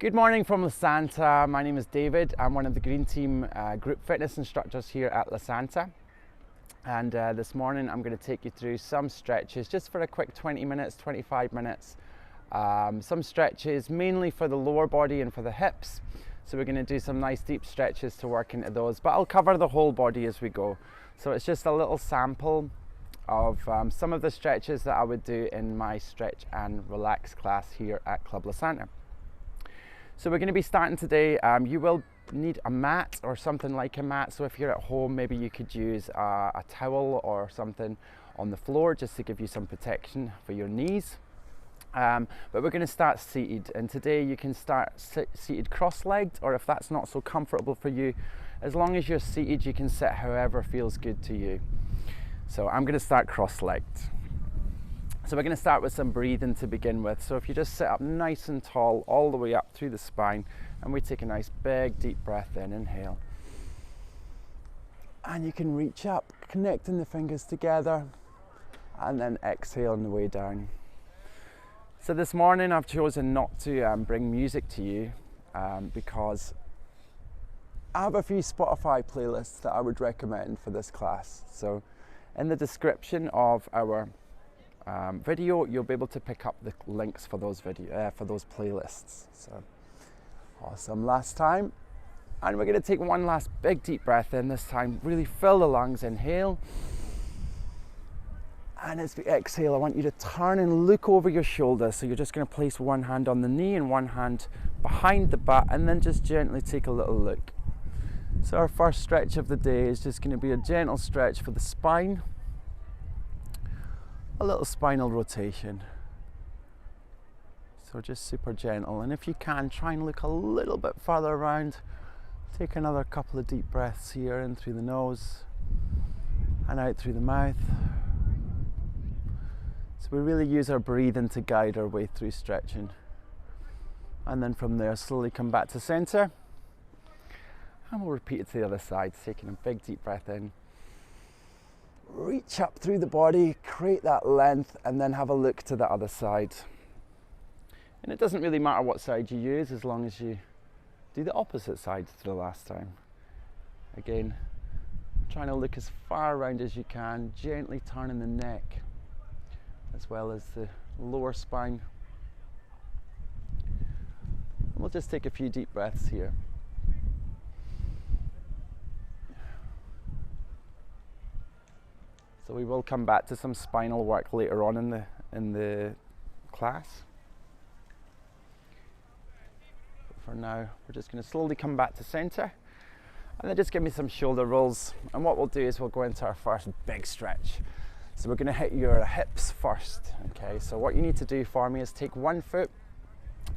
Good morning from Lasanta. My name is David. I'm one of the Green Team group fitness instructors here at Lasanta. And this morning I'm going to take you through some stretches just for a quick 20 minutes, 25 minutes. Some stretches mainly for the lower body and for the hips. So we're going to do some nice deep stretches to work into those, but I'll cover the whole body as we go. So it's just a little sample of some of the stretches that I would do in my stretch and relax class here at Club Lasanta. So we're going to be starting today. You will need a mat or something like a mat. So if you're at home, maybe you could use a towel or something on the floor just to give you some protection for your knees. But we're going to start seated, and today you can start seated cross-legged, or if that's not so comfortable for you, as long as you're seated you can sit however feels good to you. So I'm going to start cross-legged. So we're going to start with some breathing to begin with. So if you just sit up nice and tall all the way up through the spine, and we take a nice big deep breath in, inhale. And you can reach up, connecting the fingers together, and then exhale on the way down. So this morning I've chosen not to bring music to you because I have a few Spotify playlists that I would recommend for this class. So in the description of our video, you'll be able to pick up the links for those playlists. So awesome. Last time, and we're going to take one last big deep breath in. This time really fill the lungs, inhale, and as we exhale I want you to turn and look over your shoulder. So you're just going to place one hand on the knee and one hand behind the butt, and then just gently take a little look. So our first stretch of the day is just going to be a gentle stretch for the spine. A little spinal rotation, so just super gentle, and if you can, try and look a little bit further around. Take another couple of deep breaths here, in through the nose and out through the mouth. So we really use our breathing to guide our way through stretching, and then from there slowly come back to center, and we'll repeat it to the other side, taking a big deep breath in. Reach up through the body, create that length, and then have a look to the other side. And it doesn't really matter what side you use as long as you do the opposite side to the last time. Again, trying to look as far around as you can, gently turning the neck as well as the lower spine. And we'll just take a few deep breaths here. So we will come back to some spinal work later on in the class. But for now, we're just going to slowly come back to center, and then just give me some shoulder rolls. And what we'll do is we'll go into our first big stretch. So we're going to hit your hips first. Okay. So what you need to do for me is take one foot,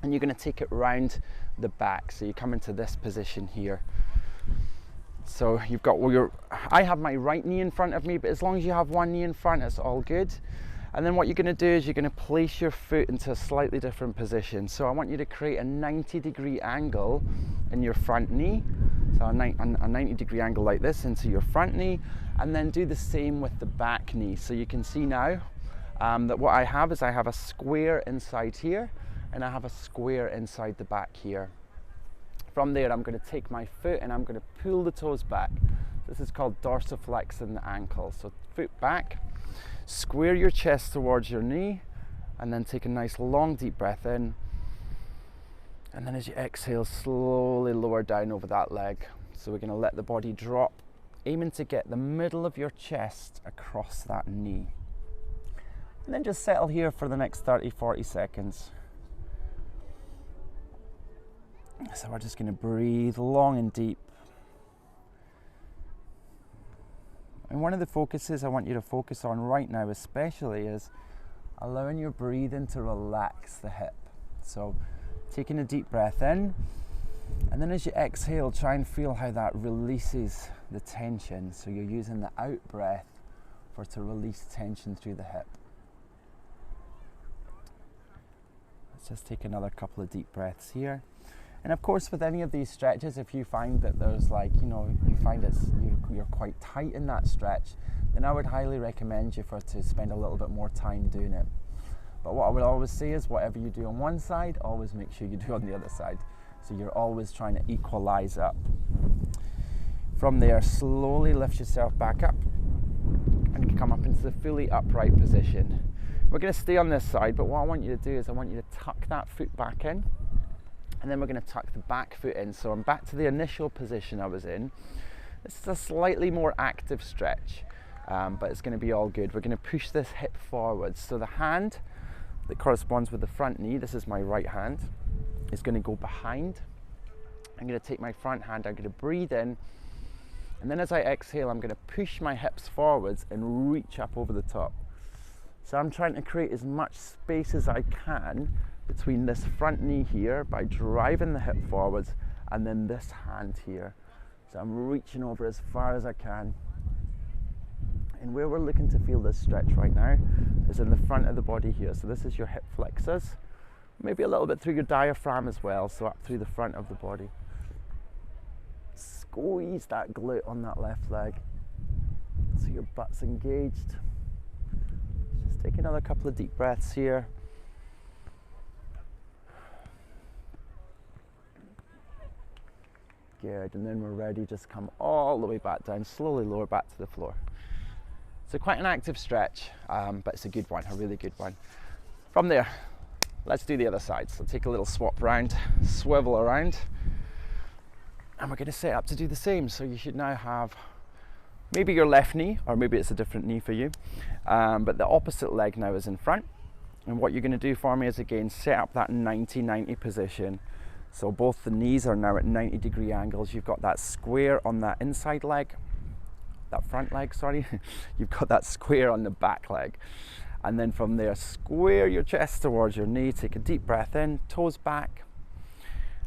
and you're going to take it round the back. So you come into this position here. So you've got I have my right knee in front of me, but as long as you have one knee in front, it's all good. And then what you're going to do is you're going to place your foot into a slightly different position. So I want you to create a 90-degree angle in your front knee. So a 90-degree angle like this into your front knee, and then do the same with the back knee. So you can see now that what I have is I have a square inside here, and I have a square inside the back here. From there, I'm going to take my foot and I'm going to pull the toes back. This is called dorsiflexing the ankle. So foot back, square your chest towards your knee, and then take a nice long deep breath in. And then as you exhale, slowly lower down over that leg. So we're going to let the body drop, aiming to get the middle of your chest across that knee. And then just settle here for the next 30-40 seconds. So we're just going to breathe long and deep. And one of the focuses I want you to focus on right now especially is allowing your breathing to relax the hip. So taking a deep breath in, and then as you exhale, try and feel how that releases the tension. So you're using the out breath to release tension through the hip. Let's just take another couple of deep breaths here. And of course, with any of these stretches, if you find that there's you find you're quite tight in that stretch, then I would highly recommend you to spend a little bit more time doing it. But what I would always say is whatever you do on one side, always make sure you do on the other side. So you're always trying to equalize up. From there, slowly lift yourself back up and you come up into the fully upright position. We're going to stay on this side, but what I want you to do is I want you to tuck that foot back in, and then we're going to tuck the back foot in. So I'm back to the initial position I was in. This is a slightly more active stretch, but it's going to be all good. We're going to push this hip forwards. So the hand that corresponds with the front knee, this is my right hand, is going to go behind. I'm going to take my front hand, I'm going to breathe in, and then as I exhale, I'm going to push my hips forwards and reach up over the top. So I'm trying to create as much space as I can between this front knee here by driving the hip forwards and then this hand here. So I'm reaching over as far as I can. And where we're looking to feel this stretch right now is in the front of the body here. So this is your hip flexors, maybe a little bit through your diaphragm as well, so up through the front of the body. Squeeze that glute on that left leg so your butt's engaged. Just take another couple of deep breaths here. Good, and then we're ready, just come all the way back down, slowly lower back to the floor. So quite an active stretch, but it's a good one, a really good one. From there, let's do the other side. So take a little swap round, swivel around, and we're going to set up to do the same. So you should now have maybe your left knee, or maybe it's a different knee for you, but the opposite leg now is in front. And what you're going to do for me is again set up that 90-90 position. So both the knees are now at 90-degree angles. You've got that square on that inside leg, that front leg, sorry. You've got that square on the back leg. And then from there, square your chest towards your knee, take a deep breath in, toes back,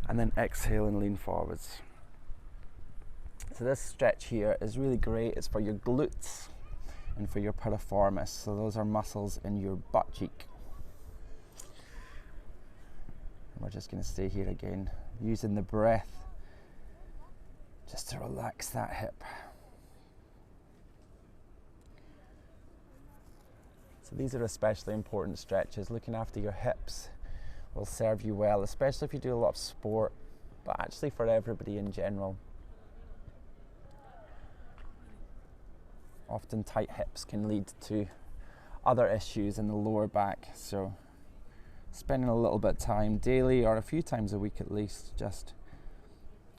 and then exhale and lean forwards. So this stretch here is really great. It's for your glutes and for your piriformis. So those are muscles in your butt cheek. We're just going to stay here again, using the breath just to relax that hip. So these are especially important stretches. Looking after your hips will serve you well, especially if you do a lot of sport, but actually for everybody in general. Often tight hips can lead to other issues in the lower back, so spending a little bit of time daily or a few times a week at least, just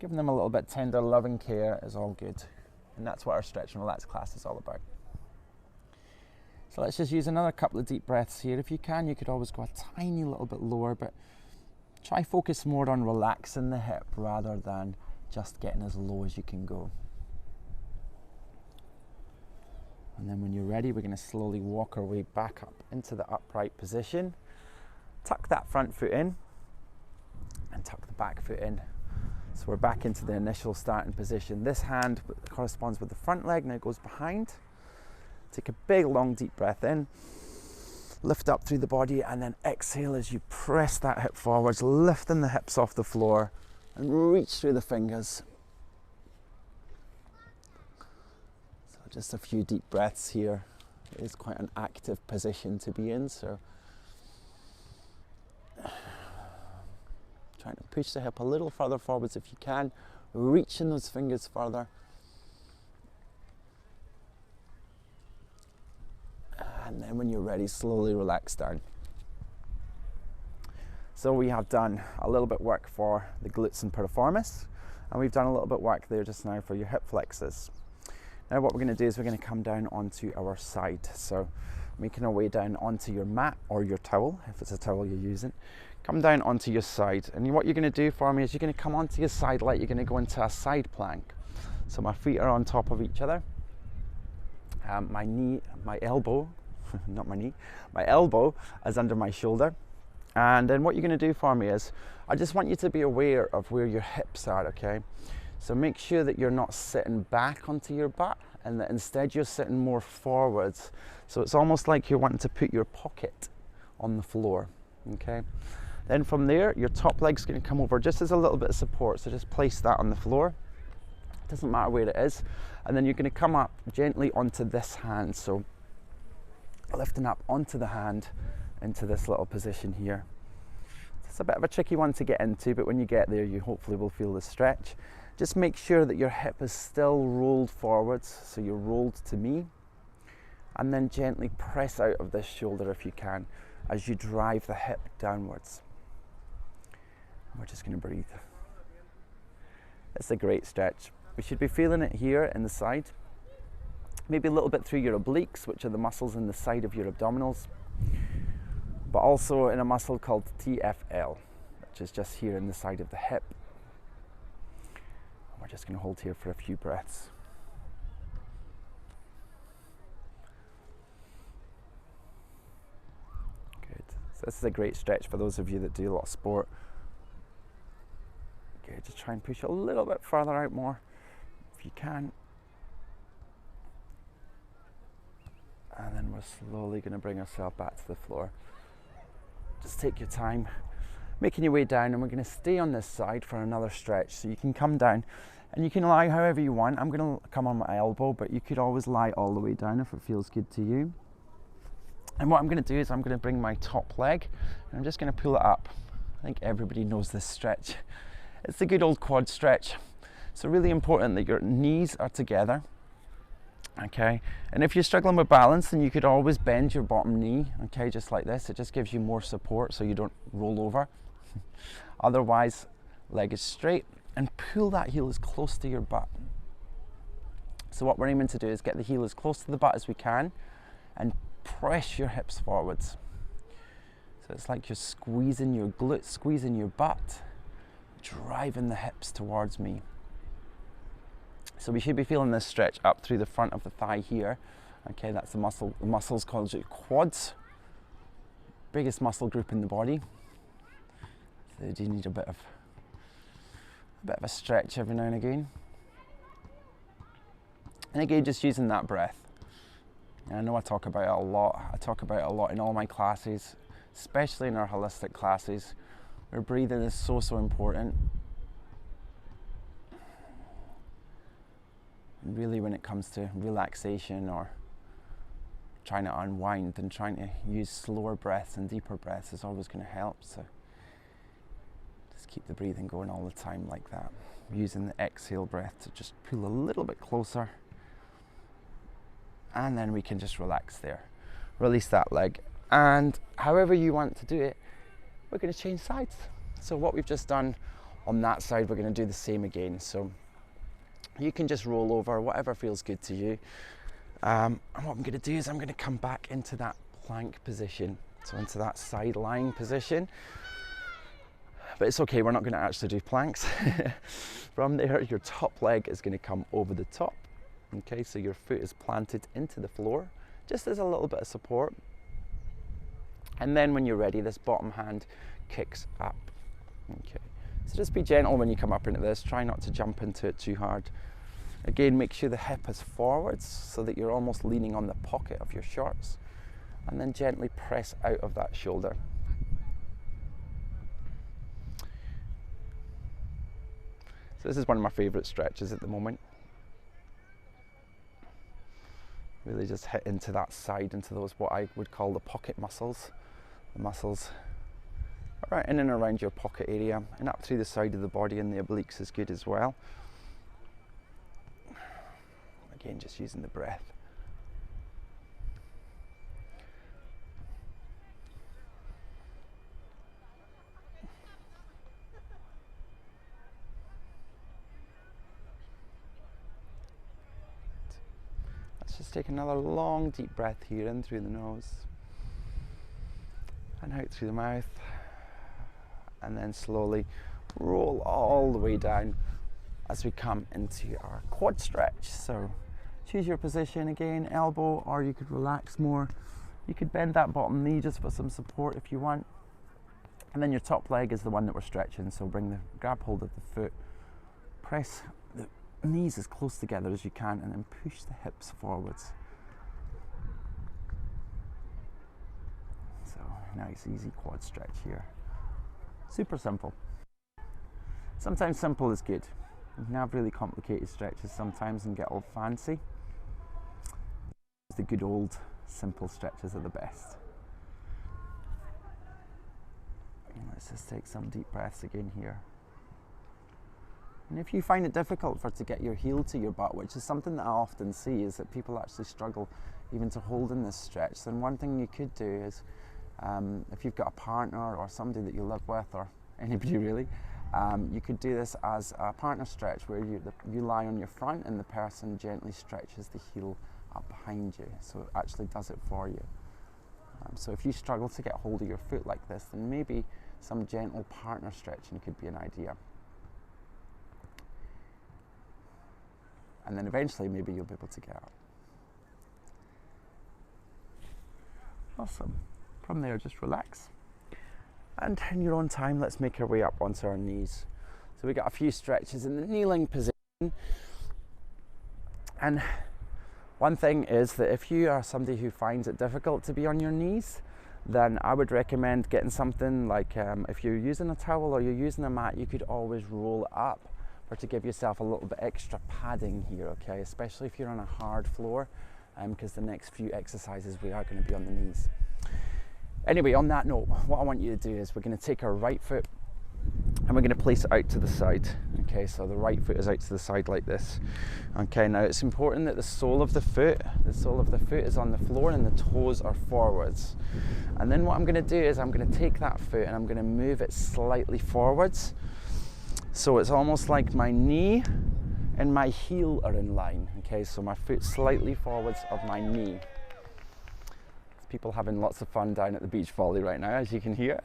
giving them a little bit tender loving care is all good. And that's what our stretch and relax class is all about. So let's just use another couple of deep breaths here. If you can, you could always go a tiny little bit lower, but try focus more on relaxing the hip rather than just getting as low as you can go. And then when you're ready, we're going to slowly walk our way back up into the upright position. Tuck that front foot in and tuck the back foot in. So we're back into the initial starting position. This hand corresponds with the front leg, now goes behind. Take a big long deep breath in, lift up through the body, and then exhale as you press that hip forwards, lifting the hips off the floor and reach through the fingers. So just a few deep breaths here. It is quite an active position to be in, so trying to push the hip a little further forwards if you can, reaching those fingers further. And then when you're ready, slowly relax down. So we have done a little bit work for the glutes and piriformis, and we've done a little bit work there just now for your hip flexors. Now what we're going to do is we're going to come down onto our side. So making our way down onto your mat or your towel, if it's a towel you're using. Come down onto your side, and what you're going to do for me is you're going to come onto your side like you're going to go into a side plank. So my feet are on top of each other. My elbow is under my shoulder. And then what you're going to do for me is, I just want you to be aware of where your hips are, okay? So make sure that you're not sitting back onto your butt, and that instead you're sitting more forwards. So it's almost like you're wanting to put your pocket on the floor, okay? Then from there, your top leg's going to come over just as a little bit of support. So just place that on the floor. It doesn't matter where it is. And then you're going to come up gently onto this hand. So lifting up onto the hand into this little position here. It's a bit of a tricky one to get into, but when you get there, you hopefully will feel the stretch. Just make sure that your hip is still rolled forwards, so you're rolled to me, and then gently press out of this shoulder if you can as you drive the hip downwards. We're just going to breathe. It's a great stretch. We should be feeling it here in the side, maybe a little bit through your obliques, which are the muscles in the side of your abdominals, but also in a muscle called TFL, which is just here in the side of the hip. We're just going to hold here for a few breaths. Good. So this is a great stretch for those of you that do a lot of sport. Okay, just try and push a little bit further out more if you can. And then we're slowly going to bring ourselves back to the floor. Just take your time, making your way down, and we're going to stay on this side for another stretch. So you can come down and you can lie however you want. I'm going to come on my elbow, but you could always lie all the way down if it feels good to you. And what I'm going to do is I'm going to bring my top leg and I'm just going to pull it up. I think everybody knows this stretch. It's a good old quad stretch. So really important that your knees are together. Okay, and if you're struggling with balance, then you could always bend your bottom knee, okay, just like this. It just gives you more support so you don't roll over. Otherwise, leg is straight and pull that heel as close to your butt. So what we're aiming to do is get the heel as close to the butt as we can and press your hips forwards. So it's like you're squeezing your glutes, squeezing your butt, driving the hips towards me. So we should be feeling this stretch up through the front of the thigh here. Okay, that's the muscle. The muscle's called your quads. Biggest muscle group in the body. So you do need a bit of a stretch every now and again. And again, just using that breath. And I know I talk about it a lot. I talk about it a lot in all my classes, especially in our holistic classes, where breathing is so important. Really, when it comes to relaxation or trying to unwind, and trying to use slower breaths and deeper breaths is always going to help. So just keep the breathing going all the time like that, using the exhale breath to just pull a little bit closer, and then we can just relax there, release that leg, and however you want to do it, we're going to change sides. So what we've just done on that side, we're going to do the same again. So you can just roll over, whatever feels good to you. And what I'm going to do is I'm going to come back into that plank position, so into that side lying position. But it's okay, we're not going to actually do planks. From there, your top leg is going to come over the top. Okay, so your foot is planted into the floor, just as a little bit of support. And then when you're ready, this bottom hand kicks up. Okay, so just be gentle when you come up into this. Try not to jump into it too hard. Again, make sure the hip is forwards so that you're almost leaning on the pocket of your shorts, and then gently press out of that shoulder. So this is one of my favorite stretches at the moment. Really just hit into that side, into those what I would call the pocket muscles. The muscles right in and around your pocket area, and up through the side of the body, and the obliques is good as well. Again, just using the breath. Let's just take another long deep breath here, in through the nose and out through the mouth, and then slowly roll all the way down as we come into our quad stretch. So choose your position again, elbow, or you could relax more. You could bend that bottom knee just for some support if you want. And then your top leg is the one that we're stretching, so grab hold of the foot, press the knees as close together as you can, and then push the hips forwards. So nice easy quad stretch here. Super simple. Sometimes simple is good. You can have really complicated stretches sometimes and get all fancy. The good old simple stretches are the best. Let's just take some deep breaths again here. And if you find it difficult to get your heel to your butt, which is something that I often see, is that people actually struggle even to hold in this stretch, then one thing you could do is, if you've got a partner or somebody that you live with, or anybody really, you could do this as a partner stretch where you lie on your front and the person gently stretches the heel up behind you, so it actually does it for you. So if you struggle to get hold of your foot like this, then maybe some gentle partner stretching could be an idea. And then eventually maybe you'll be able to get up. Awesome. From there, just relax. And in your own time, let's make our way up onto our knees. So we got a few stretches in the kneeling position. And one thing is that if you are somebody who finds it difficult to be on your knees, then I would recommend getting something like, if you're using a towel or you're using a mat, you could always roll it up, or to give yourself a little bit extra padding here, okay? Especially if you're on a hard floor, because the next few exercises we are going to be on the knees. Anyway, on that note, what I want you to do is we're going to take our right foot and we're going to place it out to the side. Okay, so the right foot is out to the side like this. Okay, now it's important that the sole of the foot is on the floor and the toes are forwards. And then what I'm going to do is I'm going to take that foot and I'm going to move it slightly forwards. So it's almost like my knee and my heel are in line. Okay, so my foot slightly forwards of my knee. People having lots of fun down at the beach volley right now, as you can hear.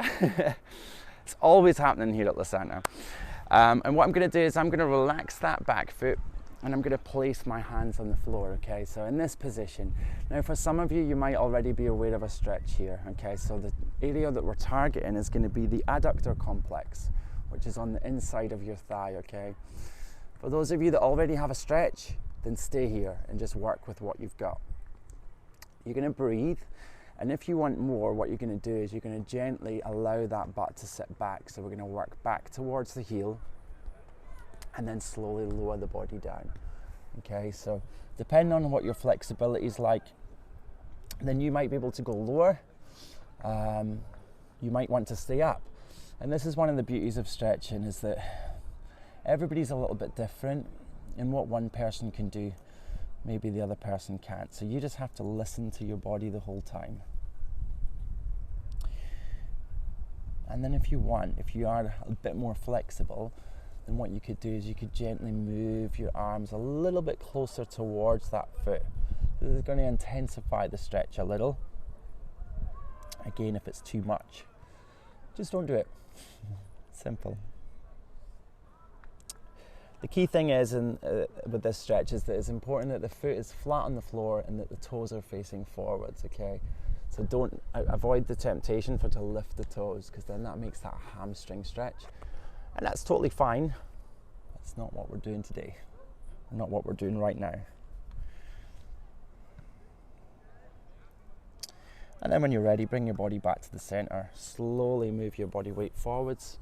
It's always happening here at Lasana. And what I'm going to do is I'm going to relax that back foot and I'm going to place my hands on the floor, okay? So in this position. Now for some of you, you might already be aware of a stretch here, okay? So the area that we're targeting is going to be the adductor complex, which is on the inside of your thigh, okay? For those of you that already have a stretch, then stay here and just work with what you've got. You're going to breathe, and if you want more, what you're going to do is you're going to gently allow that butt to sit back. So we're going to work back towards the heel and then slowly lower the body down. Okay, so depending on what your flexibility is like, then you might be able to go lower. You might want to stay up. And this is one of the beauties of stretching, is that everybody's a little bit different, and what one person can do, maybe the other person can't. So you just have to listen to your body the whole time. And then if you are a bit more flexible, then what you could do is you could gently move your arms a little bit closer towards that foot. This is going to intensify the stretch a little. Again, if it's too much, just don't do it. Simple. The key thing is with this stretch is that it's important that the foot is flat on the floor and that the toes are facing forwards, okay? So don't avoid the temptation to lift the toes, because then that makes that hamstring stretch. And that's totally fine. That's not what we're doing today. Not what we're doing right now. And then when you're ready, bring your body back to the center. Slowly move your body weight forwards.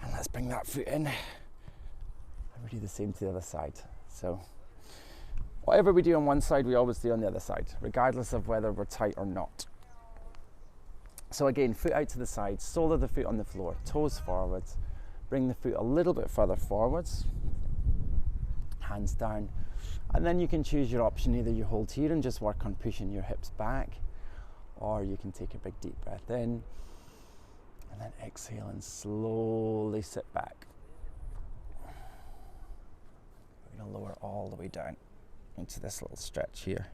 And let's bring that foot in. And we do the same to the other side. So whatever we do on one side, we always do on the other side, regardless of whether we're tight or not. So again, foot out to the side, sole of the foot on the floor, toes forwards. Bring the foot a little bit further forwards. Hands down. And then you can choose your option. Either you hold here and just work on pushing your hips back, or you can take a big deep breath in and then exhale and slowly sit back. We're going to lower all the way down into this little stretch here.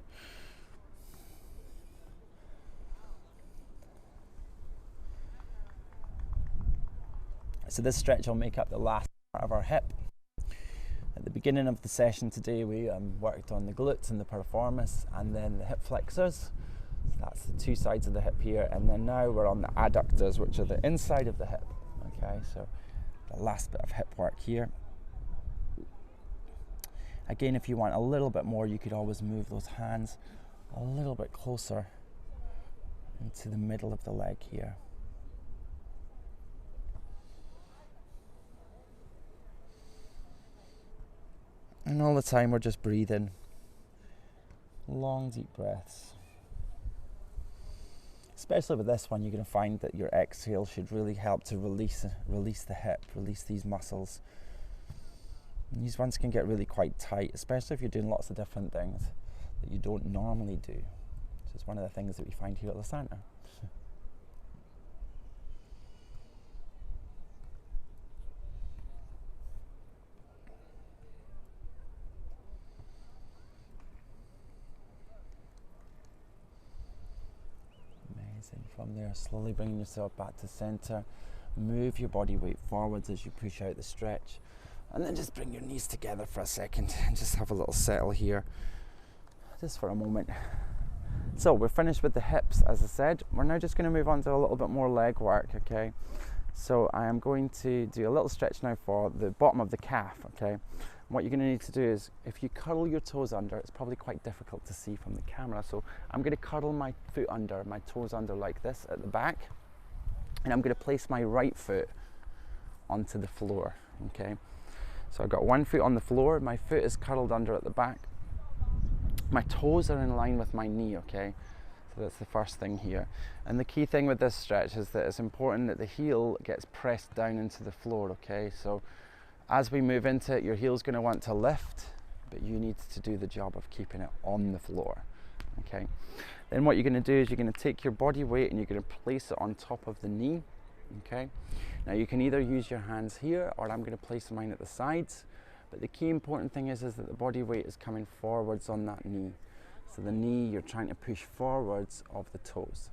So this stretch will make up the last part of our hip. At the beginning of the session today, we worked on the glutes and the piriformis, and then the hip flexors. So that's the two sides of the hip here, and then now we're on the adductors, which are the inside of the hip. Okay, so the last bit of hip work here. Again, if you want a little bit more, you could always move those hands a little bit closer into the middle of the leg here. And all the time we're just breathing. Long deep breaths. Especially with this one, you're going to find that your exhale should really help to release the hip, release these muscles. And these ones can get really quite tight, especially if you're doing lots of different things that you don't normally do. Which is one of the things that we find here at the centre. From there, slowly bringing yourself back to center. Move your body weight forwards as you push out the stretch, and then just bring your knees together for a second and just have a little settle here just for a moment. So we're finished with the hips, as I said. We're now just going to move on to a little bit more leg work. Okay, so I am going to do a little stretch now for the bottom of the calf. Okay, what you're going to need to do is, if you curl your toes under, it's probably quite difficult to see from the camera, so I'm going to curl my foot under, my toes under like this at the back, and I'm going to place my right foot onto the floor. Okay, so I've got one foot on the floor, my foot is curled under at the back, my toes are in line with my knee. Okay, so that's the first thing here, and the key thing with this stretch is that it's important that the heel gets pressed down into the floor. Okay, so as we move into it, your heel's going to want to lift, but you need to do the job of keeping it on the floor. Okay, then what you're going to do is you're going to take your body weight and you're going to place it on top of the knee. Okay, now you can either use your hands here, or I'm going to place mine at the sides, but the key important thing is that the body weight is coming forwards on that knee. So the knee, you're trying to push forwards of the toes.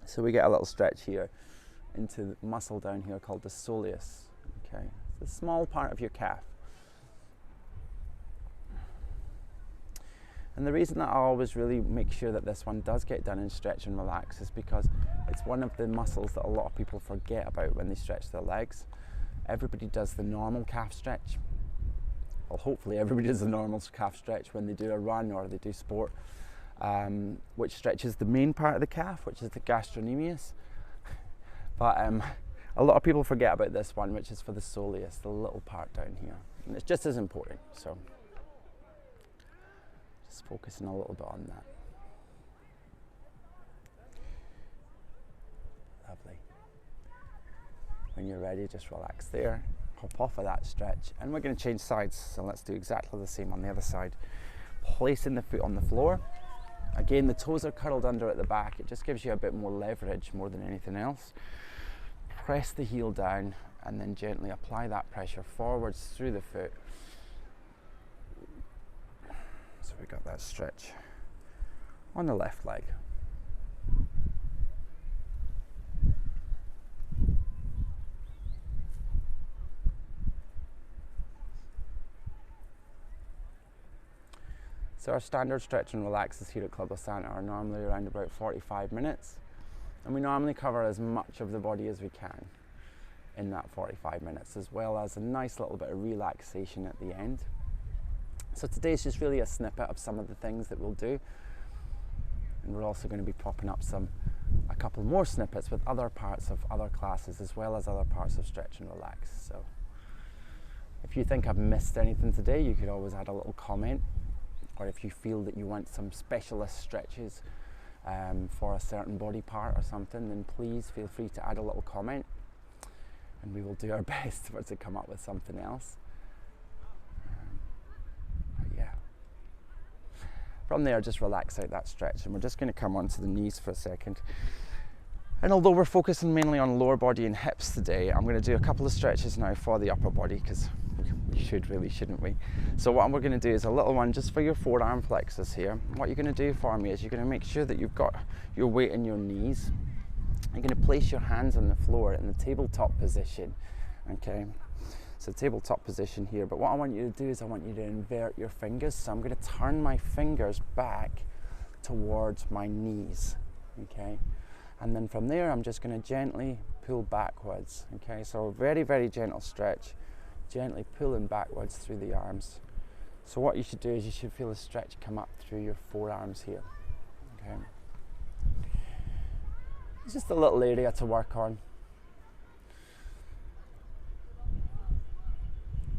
So we get a little stretch here into the muscle down here called the soleus. Okay, it's a small part of your calf. And the reason that I always really make sure that this one does get done in stretch and relax is because it's one of the muscles that a lot of people forget about when they stretch their legs. Everybody does the normal calf stretch. Well, hopefully everybody does the normal calf stretch when they do a run or they do sport, which stretches the main part of the calf, which is the gastrocnemius. But a lot of people forget about this one, which is for the soleus, the little part down here. And it's just as important, so just focusing a little bit on that. Lovely. When you're ready, just relax there, hop off of that stretch, and we're going to change sides, so let's do exactly the same on the other side. Placing the foot on the floor. Again, the toes are curled under at the back. It just gives you a bit more leverage more than anything else. Press the heel down and then gently apply that pressure forwards through the foot. So we got that stretch on the left leg. So our standard stretch and relaxes here at Club Lasanta are normally around about 45 minutes. And we normally cover as much of the body as we can in that 45 minutes, as well as a nice little bit of relaxation at the end. So today's just really a snippet of some of the things that we'll do. And we're also going to be popping up a couple more snippets with other parts of other classes, as well as other parts of stretch and relax. So if you think I've missed anything today, you could always add a little comment. Or if you feel that you want some specialist stretches for a certain body part or something, then please feel free to add a little comment and we will do our best to come up with something else. Yeah. From there, just relax out that stretch, and we're just going to come onto the knees for a second. And although we're focusing mainly on lower body and hips today, I'm going to do a couple of stretches now for the upper body, because we should really, shouldn't we? So what we're going to do is a little one just for your forearm flexors here. What you're going to do for me is you're going to make sure that you've got your weight in your knees. You're going to place your hands on the floor in the tabletop position. Okay, so tabletop position here, but what I want you to do is I want you to invert your fingers. So I'm going to turn my fingers back towards my knees. Okay, and then from there I'm just going to gently pull backwards. Okay, so a very, very gentle stretch, gently pulling backwards through the arms. So what you should do is you should feel a stretch come up through your forearms here. Okay, it's just a little area to work on.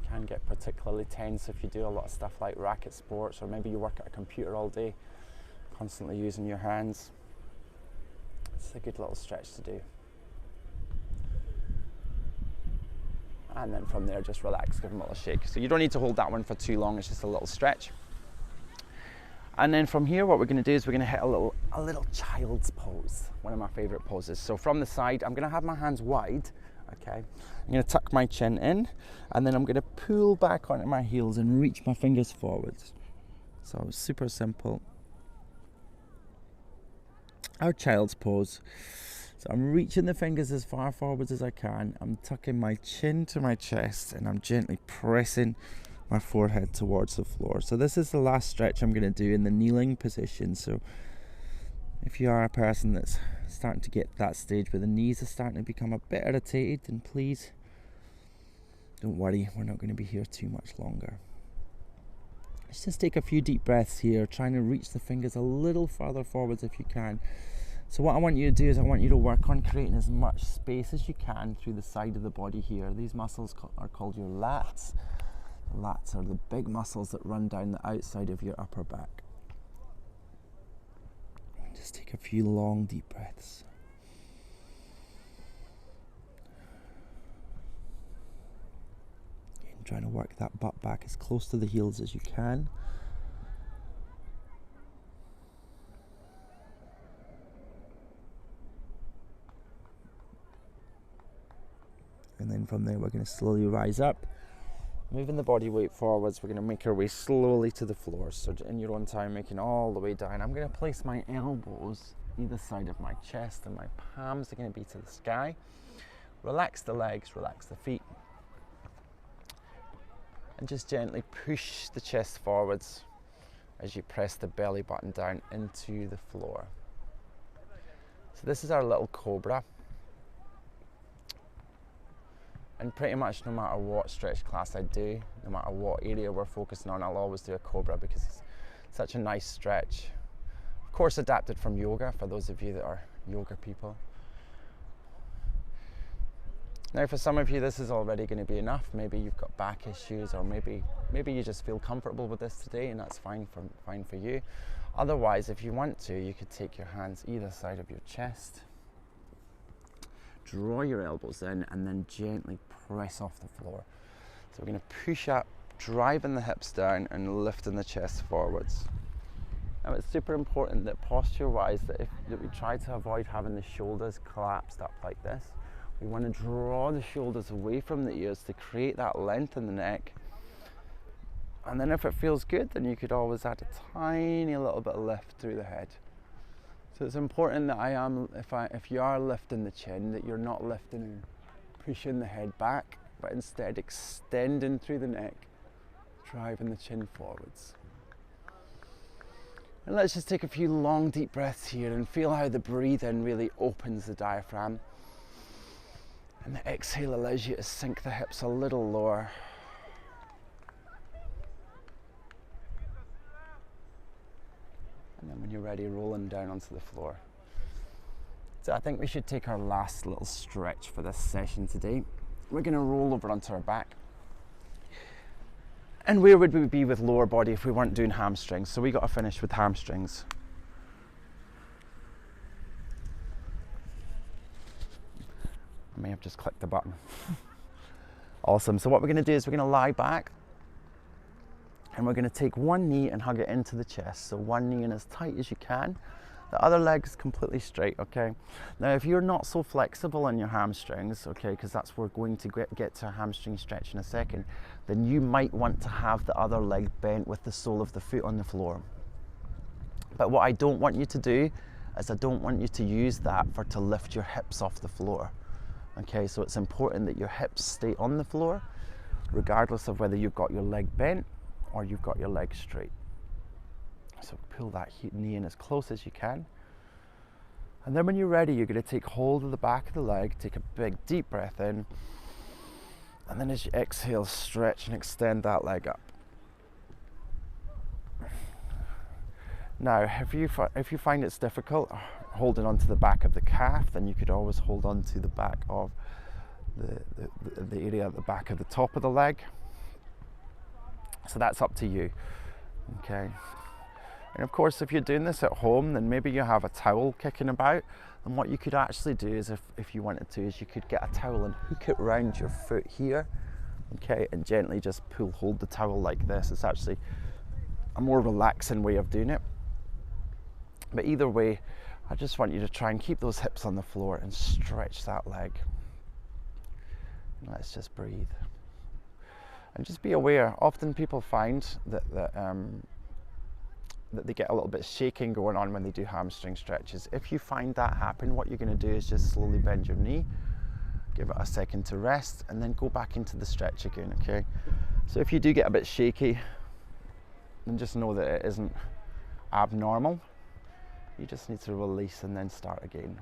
Can get particularly tense if you do a lot of stuff like racket sports, or maybe you work at a computer all day, constantly using your hands. It's a good little stretch to do. And then from there, just relax, give them a little shake. So you don't need to hold that one for too long, it's just a little stretch. And then from here, what we're gonna do is we're gonna hit a little child's pose, one of my favorite poses. So from the side, I'm gonna have my hands wide, okay? I'm gonna tuck my chin in, and then I'm gonna pull back onto my heels and reach my fingers forwards. So super simple. Our child's pose. So I'm reaching the fingers as far forwards as I can. I'm tucking my chin to my chest, and I'm gently pressing my forehead towards the floor. So this is the last stretch I'm going to do in the kneeling position. So if you are a person that's starting to get that stage where the knees are starting to become a bit irritated, then please don't worry, we're not going to be here too much longer. Let's just take a few deep breaths here, trying to reach the fingers a little further forwards if you can. So what I want you to do is I want you to work on creating as much space as you can through the side of the body here. These muscles are called your lats. The lats are the big muscles that run down the outside of your upper back. Just take a few long deep breaths. Again, trying to work that butt back as close to the heels as you can. And then from there we're going to slowly rise up. Moving the body weight forwards, we're going to make our way slowly to the floor. So in your own time, making all the way down. I'm going to place my elbows either side of my chest, and my palms are going to be to the sky. Relax the legs, relax the feet. And just gently push the chest forwards as you press the belly button down into the floor. So this is our little Cobra. And pretty much no matter what stretch class I do, no matter what area we're focusing on, I'll always do a Cobra because it's such a nice stretch. Of course, adapted from yoga for those of you that are yoga people. Now for some of you this is already going to be enough. Maybe you've got back issues, or maybe you just feel comfortable with this today, and that's fine for you. Otherwise, if you want to, you could take your hands either side of your chest. Draw your elbows in and then gently press off the floor. So we're going to push up, driving the hips down and lifting the chest forwards. Now it's super important that posture-wise that we try to avoid having the shoulders collapsed up like this. We want to draw the shoulders away from the ears to create that length in the neck. And then if it feels good, then you could always add a tiny little bit of lift through the head. So it's important that if you are lifting the chin, that you're not lifting and pushing the head back, but instead extending through the neck, driving the chin forwards. And let's just take a few long deep breaths here and feel how the breathe in really opens the diaphragm. And the exhale allows you to sink the hips a little lower. And then when you're ready, rolling down onto the floor. So I think we should take our last little stretch for this session today. We're going to roll over onto our back. And where would we be with lower body if we weren't doing hamstrings? So we got to finish with hamstrings. I may have just clicked the button. Awesome. So what we're going to do is we're going to lie back. And we're going to take one knee and hug it into the chest. So one knee in as tight as you can. The other leg is completely straight, okay? Now, if you're not so flexible in your hamstrings, okay, because that's where we're going to get to a hamstring stretch in a second, then you might want to have the other leg bent with the sole of the foot on the floor. But what I don't want you to do is I don't want you to use that to lift your hips off the floor. Okay, so it's important that your hips stay on the floor, regardless of whether you've got your leg bent or you've got your leg straight. So pull that knee in as close as you can. And then when you're ready, you're going to take hold of the back of the leg, take a big deep breath in, and then as you exhale, stretch and extend that leg up. Now, if you find it's difficult holding onto the back of the calf, then you could always hold on to the back of the area at the back of the top of the leg. So that's up to you, okay? And of course, if you're doing this at home, then maybe you have a towel kicking about. And what you could actually do is, if you wanted to, is you could get a towel and hook it around your foot here, okay, and gently just hold the towel like this. It's actually a more relaxing way of doing it. But either way, I just want you to try and keep those hips on the floor and stretch that leg. Let's just breathe. And just be aware, often people find that they get a little bit shaking going on when they do hamstring stretches. If you find that happen, what you're going to do is just slowly bend your knee, give it a second to rest, and then go back into the stretch again, okay? So if you do get a bit shaky, then just know that it isn't abnormal. You just need to release and then start again.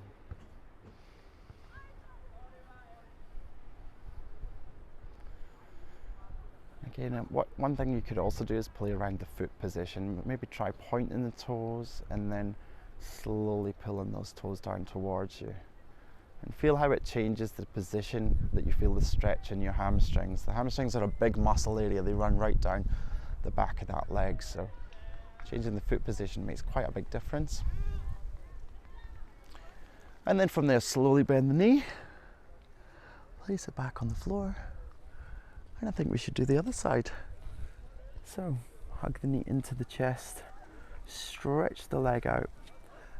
Again, one thing you could also do is play around the foot position. Maybe try pointing the toes and then slowly pulling those toes down towards you. And feel how it changes the position that you feel the stretch in your hamstrings. The hamstrings are a big muscle area. They run right down the back of that leg. So changing the foot position makes quite a big difference. And then from there, slowly bend the knee. Place it back on the floor. And I think we should do the other side. So hug the knee into the chest, stretch the leg out,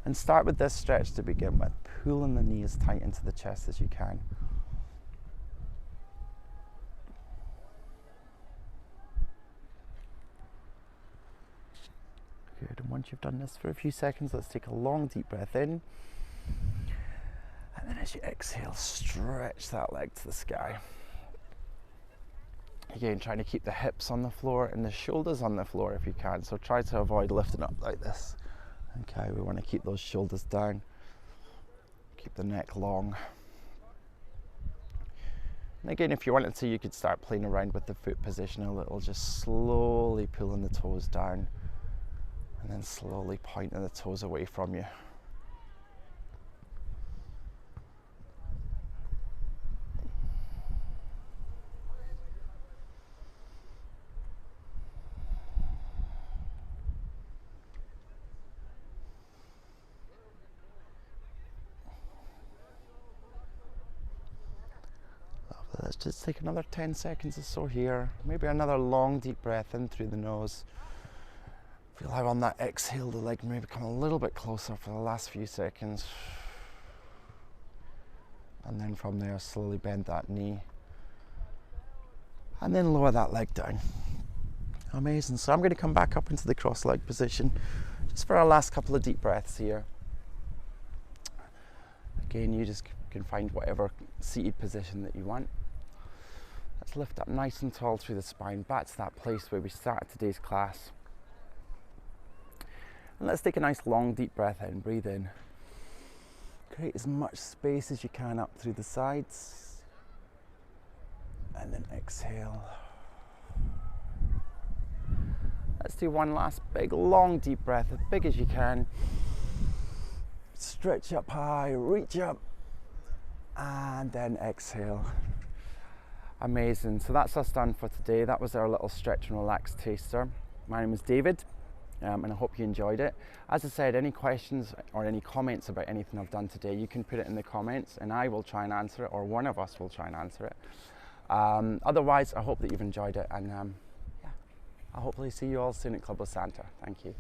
and start with this stretch to begin with, pulling the knee as tight into the chest as you can. Good, and once you've done this for a few seconds, let's take a long deep breath in. And then as you exhale, stretch that leg to the sky. Again, trying to keep the hips on the floor and the shoulders on the floor if you can. So try to avoid lifting up like this. Okay, we want to keep those shoulders down. Keep the neck long. And again, if you wanted to, you could start playing around with the foot position a little, just slowly pulling the toes down and then slowly pointing the toes away from you. Let's just take another 10 seconds or so here. Maybe another long deep breath in through the nose. Feel how on that exhale the leg may become a little bit closer for the last few seconds. And then from there, slowly bend that knee. And then lower that leg down. Amazing. So I'm going to come back up into the cross leg position just for our last couple of deep breaths here. Again, you just can find whatever seated position that you want. Let's lift up nice and tall through the spine, back to that place where we started today's class. And let's take a nice long deep breath in, breathe in. Create as much space as you can up through the sides. And then exhale. Let's do one last big long deep breath, as big as you can. Stretch up high, reach up, and then exhale. Amazing. So that's us done for today. That was our little stretch and relax taster. My name is David, and I hope you enjoyed it. As I said, any questions or any comments about anything I've done today, you can put it in the comments and I will try and answer it, or one of us will try and answer it. Otherwise, I hope that you've enjoyed it, and yeah, I'll hopefully see you all soon at Club with Santa. Thank you.